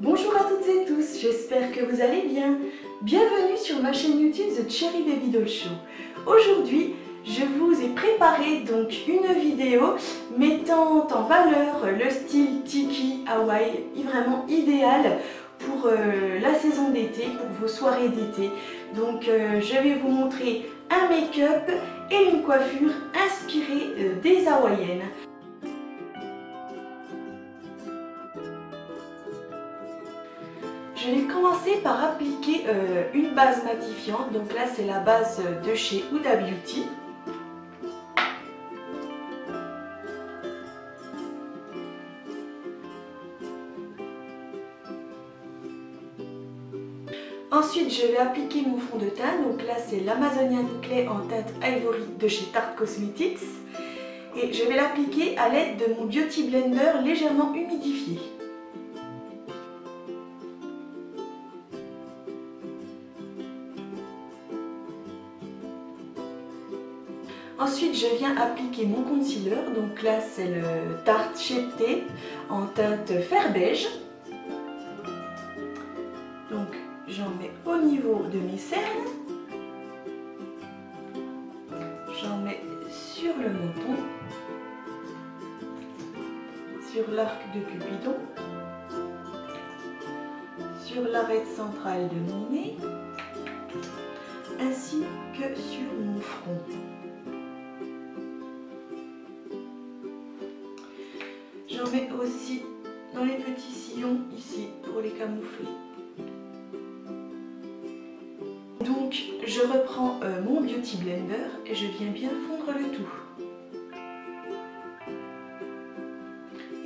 Bonjour à toutes et tous, j'espère que vous allez bien. Bienvenue sur ma chaîne YouTube The Cherry Baby Doll Show. Aujourd'hui, je vous ai préparé donc une vidéo mettant en valeur le style Tiki Hawaii, vraiment idéal pour la saison d'été, pour vos soirées d'été. Donc je vais vous montrer un make-up et une coiffure inspirée des Hawaïennes. Je vais commencer par appliquer une base matifiante. Donc là, c'est la base de chez Huda Beauty. Ensuite, je vais appliquer mon fond de teint. Donc là, c'est l'Amazonian Clay en teinte Ivory de chez Tarte Cosmetics. Et je vais l'appliquer à l'aide de mon Beauty Blender légèrement humidifié. Ensuite, je viens appliquer mon concealer. Donc là, c'est le Tarte Shape Tape en teinte fer beige. Donc, j'en mets au niveau de mes cernes. J'en mets sur le menton, sur l'arc de Cupidon, sur l'arête centrale de mon nez, ainsi que sur mon front. J'en mets aussi dans les petits sillons ici pour les camoufler. Donc je reprends mon Beauty Blender et je viens bien fondre le tout.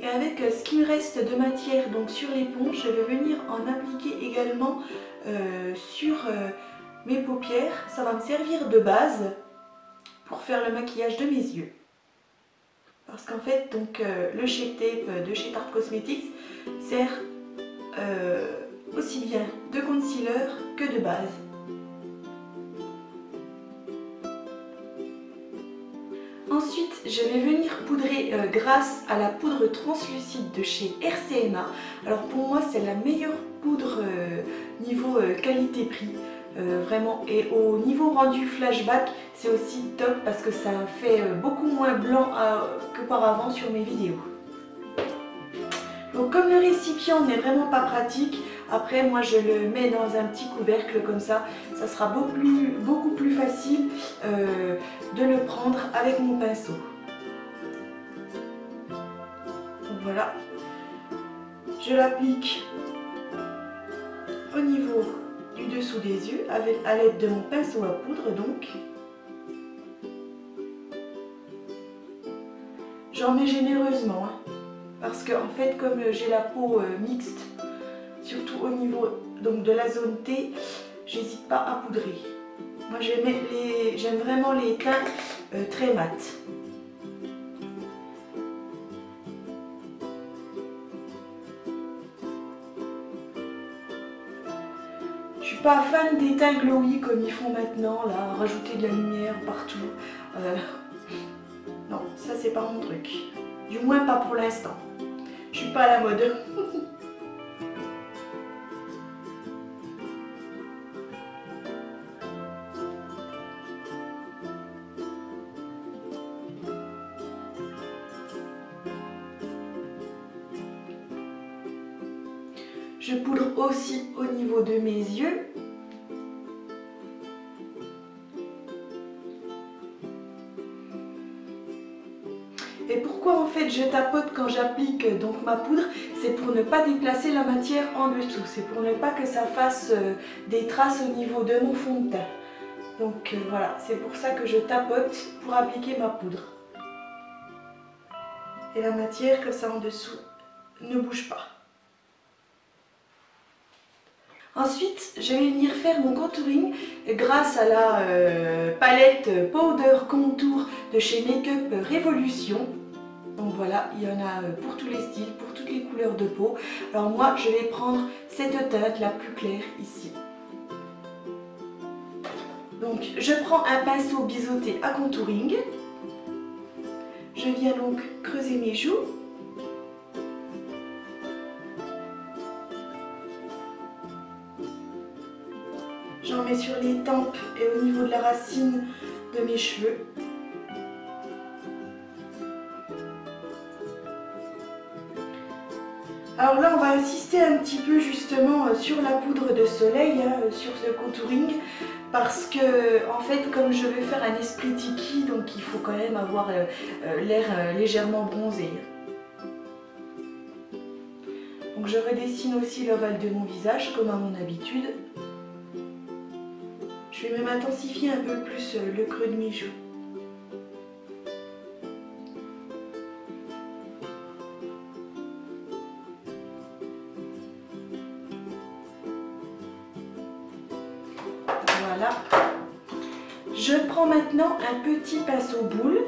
Et avec ce qui me reste de matière donc sur l'éponge, je vais venir en appliquer également sur mes paupières. Ça va me servir de base pour faire le maquillage de mes yeux. Parce qu'en fait, donc, le Shape Tape de chez Tarte Cosmetics sert aussi bien de concealer que de base. Ensuite, je vais venir poudrer grâce à la poudre translucide de chez RCMA. Alors pour moi, c'est la meilleure poudre niveau qualité-prix. Vraiment, et au niveau rendu flashback, c'est aussi top parce que ça fait beaucoup moins blanc qu'auparavant sur mes vidéos. Donc comme le récipient n'est vraiment pas pratique, après moi je le mets dans un petit couvercle comme ça sera beaucoup plus facile de le prendre avec mon pinceau. Donc voilà, je l'applique au niveau du dessous des yeux à l'aide de mon pinceau à poudre donc. J'en mets généreusement parce que en fait comme j'ai la peau mixte, surtout au niveau donc de la zone T, j'hésite pas à poudrer. Moi j'aime vraiment les teints très mat. Je suis pas fan des teints glowy comme ils font maintenant, là, rajouter de la lumière partout. Non, ça c'est pas mon truc. Du moins pas pour l'instant. Je suis pas à la mode. Je poudre aussi au niveau de mes yeux. Et pourquoi en fait je tapote quand j'applique donc ma poudre? C'est pour ne pas déplacer la matière en dessous. C'est pour ne pas que ça fasse des traces au niveau de mon fond de teint. Donc voilà, c'est pour ça que je tapote pour appliquer ma poudre. Et la matière comme ça en dessous ne bouge pas. Ensuite, je vais venir faire mon contouring grâce à la palette Powder Contour de chez Make-up Révolution. Donc voilà, il y en a pour tous les styles, pour toutes les couleurs de peau. Alors moi, je vais prendre cette teinte la plus claire ici. Donc je prends un pinceau biseauté à contouring Je viens donc creuser mes joues. J'en mets sur les tempes et au niveau de la racine de mes cheveux. Alors là, on va insister un petit peu justement sur la poudre de soleil, sur ce contouring, parce que en fait, comme je vais faire un esprit tiki, donc il faut quand même avoir l'air légèrement bronzé. Donc je redessine aussi l'ovale de mon visage, comme à mon habitude. Je vais même intensifier un peu plus le creux de mes joues. Voilà. Je prends maintenant un petit pinceau boule.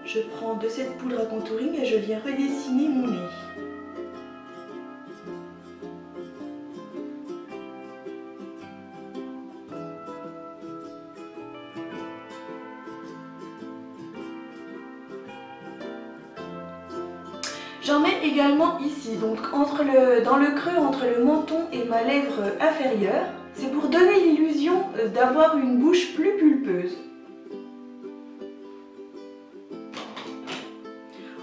Je prends de cette poudre à contouring et je viens redessiner mon nez. J'en mets également ici, donc dans le creux entre le menton et ma lèvre inférieure. C'est pour donner l'illusion d'avoir une bouche plus pulpeuse.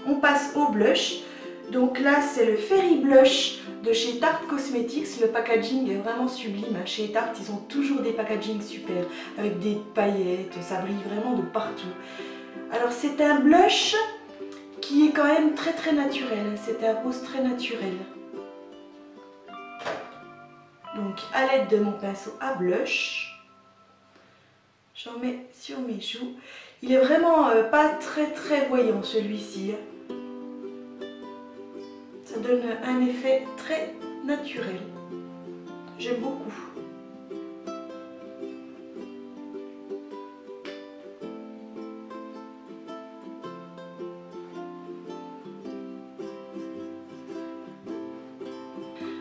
On passe au blush. Donc là, c'est le Fairy Blush de chez Tarte Cosmetics. Le packaging est vraiment sublime. Chez Tarte, ils ont toujours des packagings super, avec des paillettes, ça brille vraiment de partout. Alors c'est un blush qui est quand même très naturel. C'est un rose très naturel. Donc à l'aide de mon pinceau à blush, j'en mets sur mes joues. Il est vraiment pas très voyant celui-ci. Ça donne un effet très naturel. J'aime beaucoup.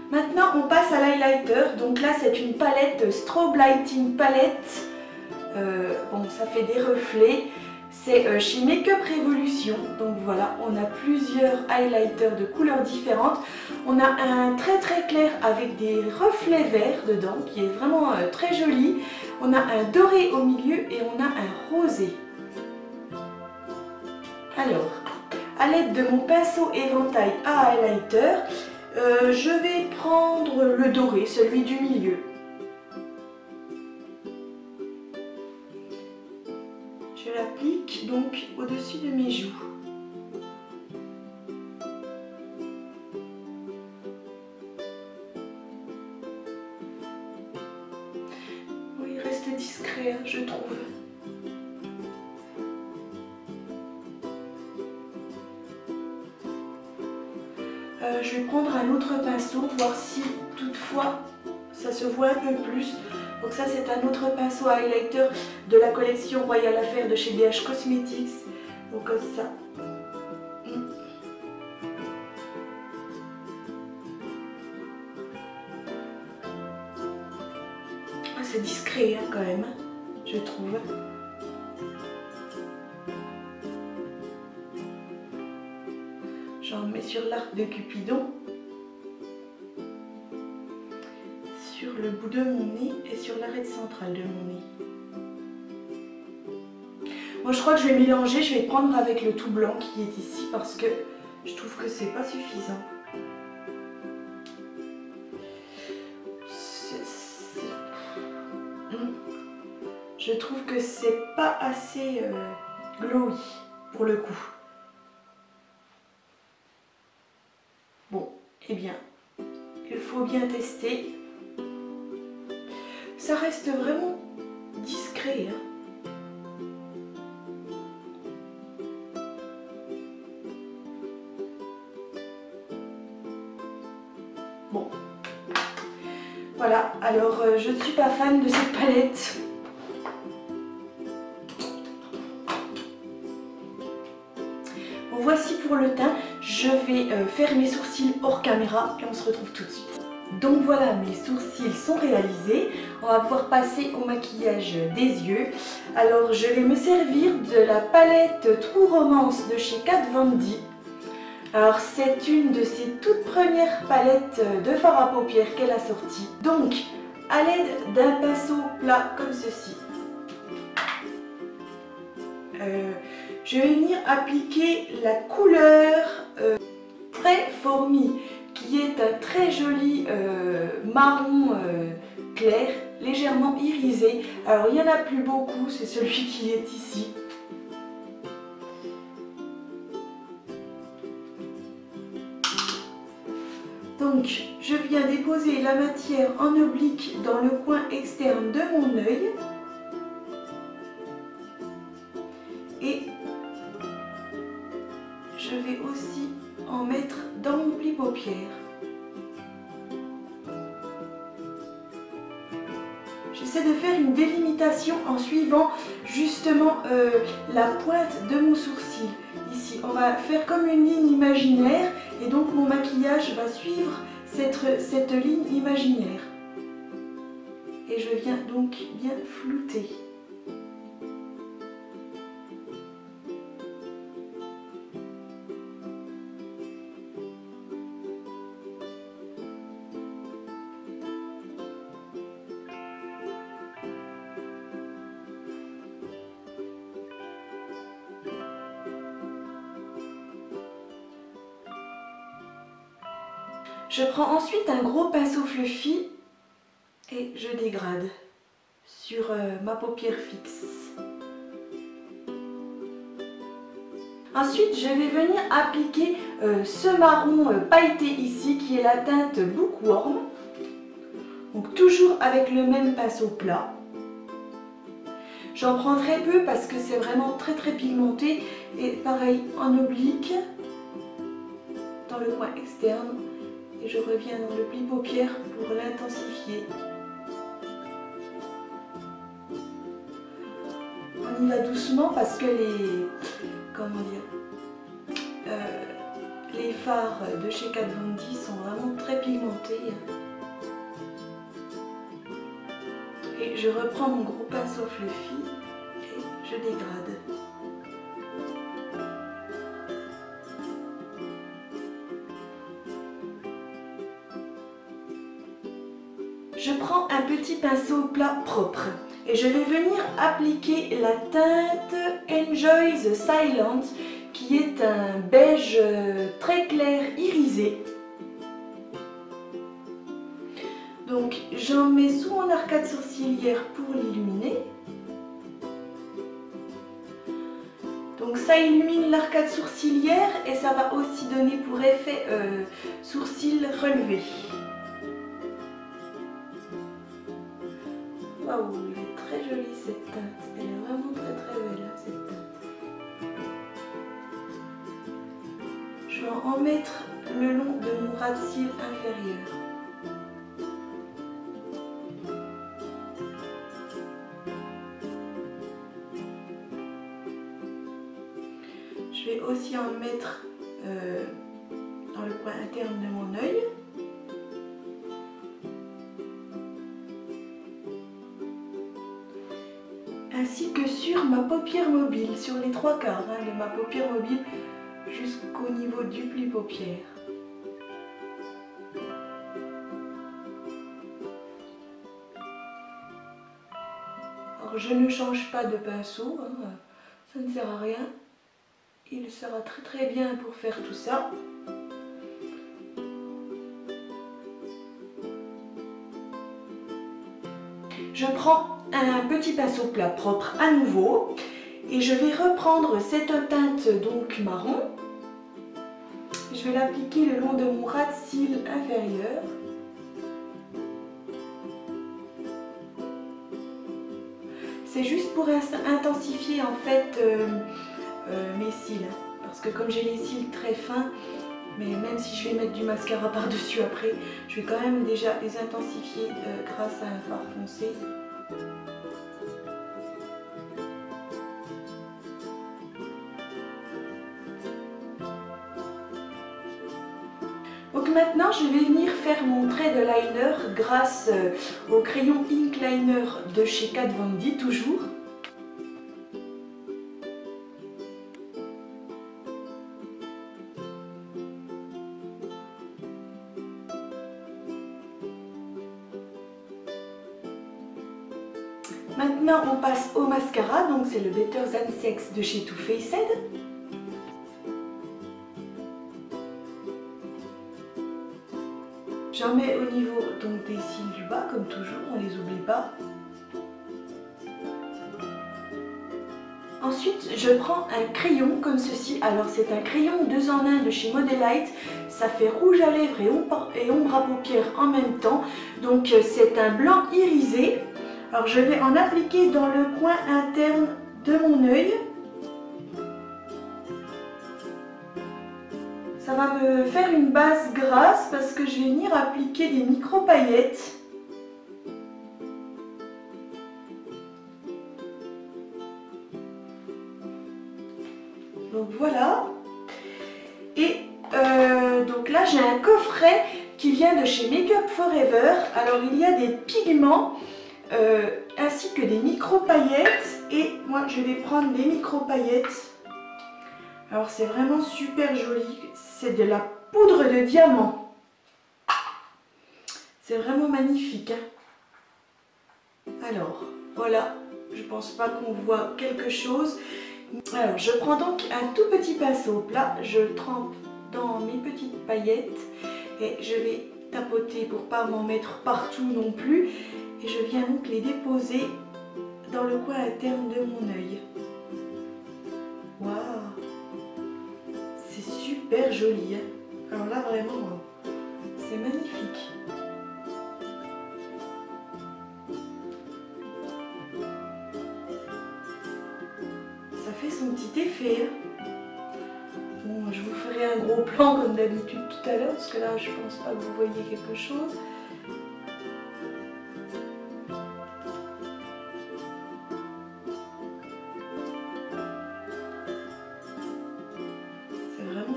Maintenant on passe à l'highlighter, donc là c'est une palette Strobe Lighting Palette, bon ça fait des reflets, c'est chez Makeup Revolution, donc voilà on a plusieurs highlighters de couleurs différentes, on a un très clair avec des reflets verts dedans qui est vraiment très joli, on a un doré au milieu et on a un rosé. Alors à l'aide de mon pinceau éventail à highlighter, je vais prendre le doré, celui du milieu. Je l'applique donc au-dessus de mes joues. Oui, il reste discret, hein, je trouve. Je vais prendre un autre pinceau, voir si toutefois ça se voit un peu plus. Donc ça c'est un autre pinceau highlighter de la collection Royal Affair de chez BH Cosmetics. Donc comme ça. Ah, c'est discret hein, quand même, je trouve. J'en mets sur l'arc de Cupidon, sur le bout de mon nez et sur l'arête centrale de mon nez. Moi je crois que je vais mélanger, je vais prendre avec le tout blanc qui est ici parce que je trouve que c'est pas suffisant. Je trouve que c'est pas assez glowy pour le coup. Bon, eh bien, il faut bien tester. Ça reste vraiment discret. Hein. Bon, voilà. Alors, je ne suis pas fan de cette palette. Bon, voici pour le teint. Je vais faire mes sourcils hors caméra et on se retrouve tout de suite. Donc voilà, mes sourcils sont réalisés. On va pouvoir passer au maquillage des yeux. Alors je vais me servir de la palette True Romance de chez Kat Von D. Alors c'est une de ses toutes premières palettes de fard à paupières qu'elle a sorti. Donc à l'aide d'un pinceau plat comme ceci, je vais venir appliquer la couleur Très Fourmi, qui est un très joli marron clair, légèrement irisé. Alors il n'y en a plus beaucoup, c'est celui qui est ici. Donc je viens déposer la matière en oblique dans le coin externe de mon œil. Et je vais aussi en mettre dans mon pli paupière. J'essaie de faire une délimitation en suivant justement la pointe de mon sourcil. Ici, on va faire comme une ligne imaginaire et donc mon maquillage va suivre cette ligne imaginaire. Et je viens donc bien flouter. Je prends ensuite un gros pinceau fluffy et je dégrade sur ma paupière fixe. Ensuite, je vais venir appliquer ce marron pailleté ici qui est la teinte Bookworm. Donc toujours avec le même pinceau plat. J'en prends très peu parce que c'est vraiment très pigmenté. Et pareil en oblique, dans le coin externe. Et je reviens dans le pli paupière pour l'intensifier. On y va doucement parce que les fards de chez Kat Von D sont vraiment très pigmentés. Et je reprends mon gros pinceau fluffy et je dégrade. Je prends un petit pinceau plat propre et je vais venir appliquer la teinte Enjoy the Silence qui est un beige très clair irisé. Donc j'en mets sous mon arcade sourcilière pour l'illuminer. Donc ça illumine l'arcade sourcilière et ça va aussi donner pour effet sourcils relevés. Waouh, elle est très jolie cette teinte, elle est vraiment très belle cette teinte. Je vais en mettre le long de mon ras de cils inférieur. Je vais aussi en mettre dans le coin interne de mon œil. Ainsi que sur ma paupière mobile, sur les 3/4 de ma paupière mobile jusqu'au niveau du pli paupière. Alors je ne change pas de pinceau, ça ne sert à rien. Il sera très bien pour faire tout ça. Je prends un petit pinceau plat propre à nouveau et je vais reprendre cette teinte donc marron. Je vais l'appliquer le long de mon ras de cils inférieur. C'est juste pour intensifier en fait mes cils, parce que comme j'ai les cils très fins, mais même si je vais mettre du mascara par dessus après, je vais quand même déjà les intensifier grâce à un fard foncé. Donc maintenant je vais venir faire mon trait de liner grâce au crayon Ink Liner de chez Kat Von D toujours. Maintenant on passe au mascara, donc c'est le Better Than Sex de chez Too Faced. J'en mets au niveau donc des cils du bas, comme toujours, on les oublie pas. Ensuite, je prends un crayon comme ceci. Alors c'est un crayon 2 en 1 de chez Modelite. Ça fait rouge à lèvres et ombre à paupières en même temps. Donc c'est un blanc irisé. Alors je vais en appliquer dans le coin interne de mon œil. Ça va me faire une base grasse parce que je vais venir appliquer des micro-paillettes. Donc voilà. Et donc là j'ai un coffret qui vient de chez Make Up For Ever. Alors il y a des pigments ainsi que des micro-paillettes. Et moi je vais prendre les micro-paillettes. Alors c'est vraiment super joli, c'est de la poudre de diamant. C'est vraiment magnifique. Hein. Alors voilà, je pense pas qu'on voit quelque chose. Alors je prends donc un tout petit pinceau plat, je trempe dans mes petites paillettes et je vais tapoter pour pas m'en mettre partout non plus. Et je viens donc les déposer dans le coin interne de mon œil. Waouh! C'est super joli, hein. Alors là vraiment, c'est magnifique. Ça fait son petit effet. Hein. Bon, je vous ferai un gros plan comme d'habitude tout à l'heure, parce que là je pense pas que vous voyez quelque chose.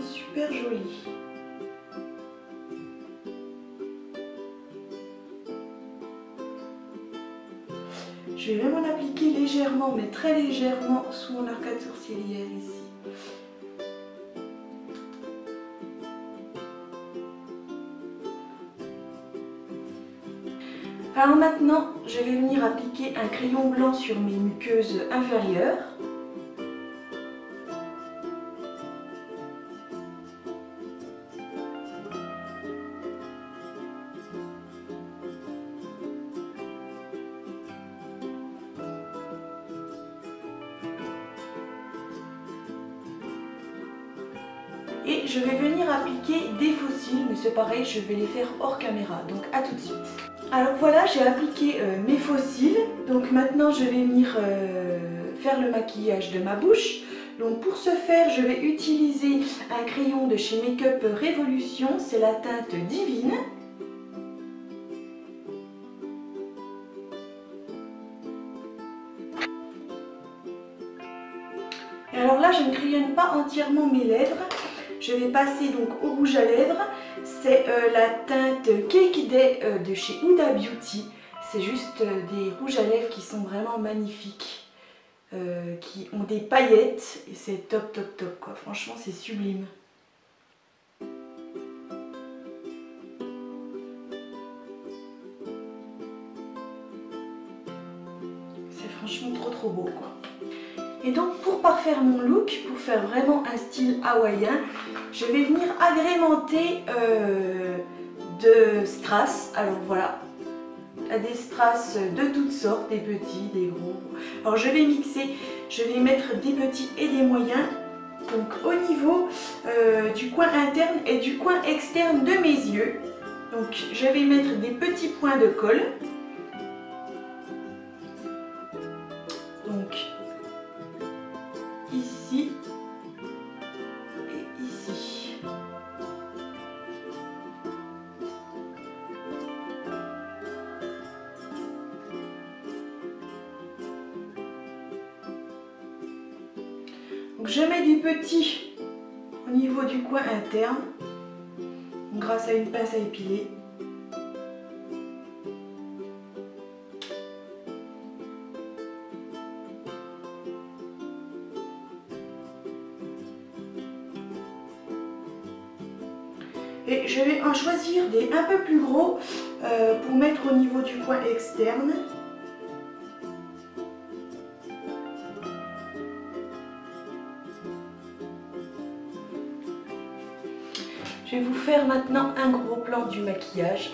Super joli. Je vais même en appliquer légèrement, mais très légèrement, sous mon arcade sourcilière ici. Alors maintenant, je vais venir appliquer un crayon blanc sur mes muqueuses inférieures. Et je vais venir appliquer des faux cils, mais c'est pareil, je vais les faire hors caméra, donc à tout de suite. Alors voilà, j'ai appliqué mes faux cils, donc maintenant je vais venir faire le maquillage de ma bouche. Donc pour ce faire, je vais utiliser un crayon de chez Make Up Révolution, c'est la teinte Divine. Et alors là, je ne crayonne pas entièrement mes lèvres. Je vais passer donc au rouge à lèvres. C'est la teinte Cake Day de chez Huda Beauty. C'est juste des rouges à lèvres qui sont vraiment magnifiques. Qui ont des paillettes. Et c'est top top top quoi. Franchement, c'est sublime. C'est franchement trop trop beau quoi. Et donc pour parfaire mon look, pour faire vraiment un style hawaïen, je vais venir agrémenter de strass. Alors voilà, des strass de toutes sortes, des petits, des gros. Alors je vais mixer, je vais mettre des petits et des moyens. Donc au niveau du coin interne et du coin externe de mes yeux. Donc je vais mettre des petits points de colle. Donc ici et ici. Donc je mets du petit au niveau du coin interne grâce à une pince à épiler. Et je vais en choisir des un peu plus gros pour mettre au niveau du coin externe. Je vais vous faire maintenant un gros plan du maquillage.